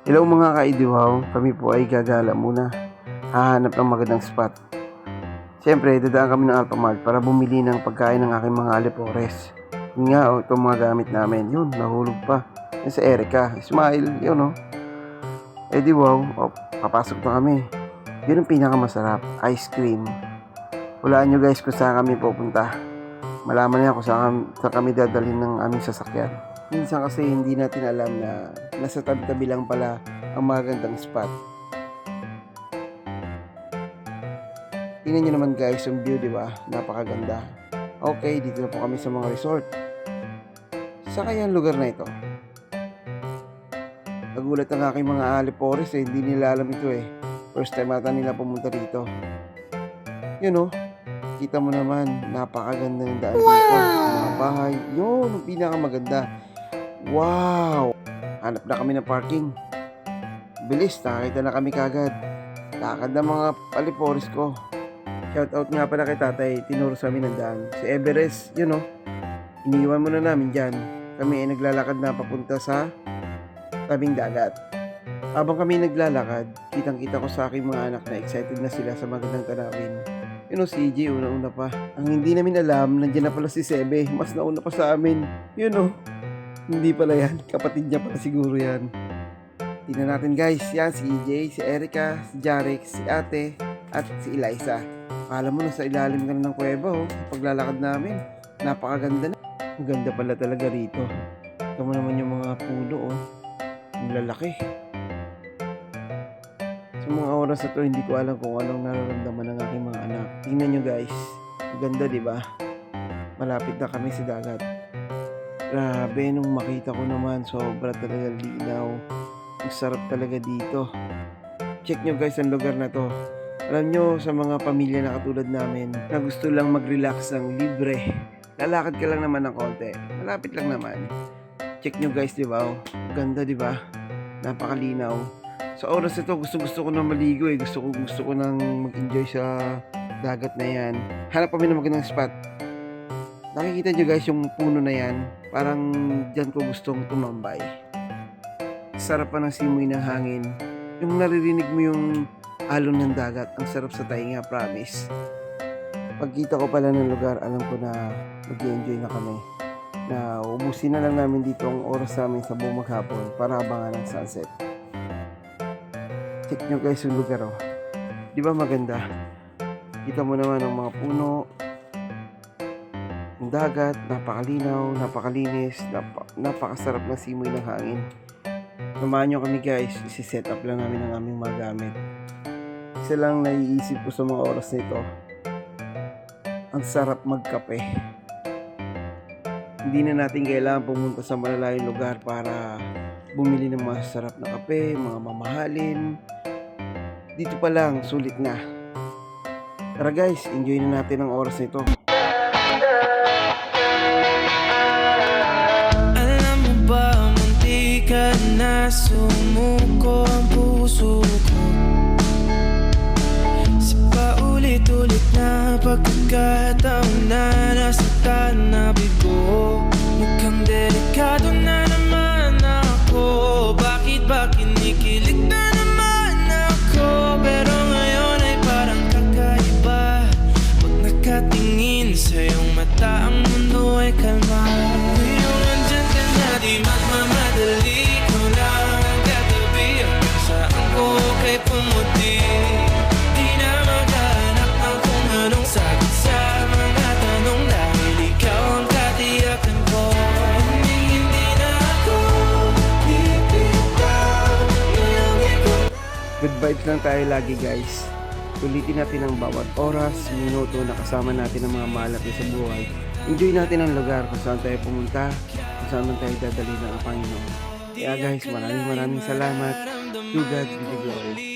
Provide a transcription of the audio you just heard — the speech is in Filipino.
Hello mga kaidiwaw, kami po ay gagala muna. Hahanap ng magandang spot. Siyempre, dadaan kami ng Alphamart para bumili ng pagkain ng aking mga alipores. Yun nga, itong mga gamit namin. Yun, nahulog pa. Yan sa Erica. Smile, yun di wow, papasok na kami. Yun ang pinakamasarap, ice cream. Hulaan nyo guys kung saan kami pupunta. Malaman niya kung saan kami dadalhin ng aming sasakyan. Minsan kasi hindi natin alam na nasa tabi-tabi lang pala ang magandang spot. Tingnan nyo naman guys yung view, di ba? Napakaganda. Okay, dito na po kami sa mga resort. Sa kaya ang lugar na ito? Nagulat ang aking mga alipores hindi nila alam ito First time ata nila pumunta dito. Yun kita mo naman, napakaganda ng daan dito. Mga bahay, yun, ang pinakamaganda. Wow! Hanap na kami ng parking. Bilis, nakita na kami kagad. Lakad na mga alipores ko. Shoutout nga pala kay tatay, tinuro sa amin ng daan. Si Everest, iniwan muna namin dyan. Kami ay naglalakad na papunta sa tabing dagat. Habang kami naglalakad, kitang-kita ko sa aking mga anak na excited na sila sa magandang tanawin. Si EJ, una-una pa. Ang hindi namin alam, nandiyan na pala si Sebe. Mas nauna pa sa amin. Hindi pala yan. Kapatid niya pala siguro yan. Tingnan natin guys. Yan, si EJ, si Erica, si Jarek, si Ate, at si Eliza. Akala mo nasa ilalim ka na ng kuweba paglalakad namin. Napakaganda na. Ang ganda pala talaga rito. Ito mo naman yung mga puno ang lalaki. Sa mga oras na to, hindi ko alam kung anong nararamdaman ng aking mga anak. Tingnan nyo guys. Ang ganda, di ba? Malapit na kami sa dagat. Grabe, nung makita ko naman, sobra talaga linaw. Ang sarap talaga dito. Check nyo guys ang lugar na to. Alam nyo, sa mga pamilya na katulad namin, na gusto lang mag-relax ng libre, lalakad ka lang naman ng konti. Malapit lang naman. Check nyo guys, di ba? Ganda, di ba? Napakalinaw. Sa oras ito, gusto ko na maligo Gusto ko nang mag-enjoy sa dagat na yan. Hanap kami ng magandang spot. Nakikita nyo guys yung puno na yan. Parang dyan ko gustong tumambay. Sarap pa ng simoy ng hangin. Yung naririnig mo yung alon ng dagat. Ang sarap sa tainga, promise. Pagkita ko pala ng lugar, alam ko na mag-enjoy na kami. Na ubusin na lang namin dito ang oras namin sa buong maghapon para abangan ng sunset. Check nyo guys yung lugar Di ba maganda? Kita mo naman ang mga puno, ang dagat, napakalinaw, napakalinis, napakasarap ng simoy ng hangin. Samahan nyo kami guys, isi-set up lang namin ang aming mga gamit. Isa lang naiisip ko sa mga oras na ito, ang sarap magkape. Hindi na natin kailangan pumunta sa malalayong lugar para bumili ng masarap na kape, mga mamahalin. Dito pa lang, sulit na. Tara guys, enjoy na natin ang oras nito. Alam mo ba, munti ka na sumuko ang puso ko. Sa paulit-ulit na pagkakataon na nasaktan na bigo. Mukhang delikado na naman ako. Bakit ba kinikilig na naman ako? Pero ngayon ay parang kakaiba. Pag nakatingin sa iyong mata, ang mundo ay kalma. Ngayong nandyan ka na, di magmamadali. Ikaw lang ang katabi hanggang saan ko kay pumuti. Di na maghanap ng kung anong sagot sa mga tanong, dahil ikaw ang katiyakan ko. Hindi na ako bibitaw. Ngayong ikaw. Good vibes lang tayo lagi guys. Sulitin natin ang bawat oras, minuto na kasama natin ang mga mahal natin sa buhay. Enjoy natin ang lugar kung saan tayo pumunta, kung saan man tayo dadali ng Panginoon. Kaya guys, maraming salamat. To God be the glory.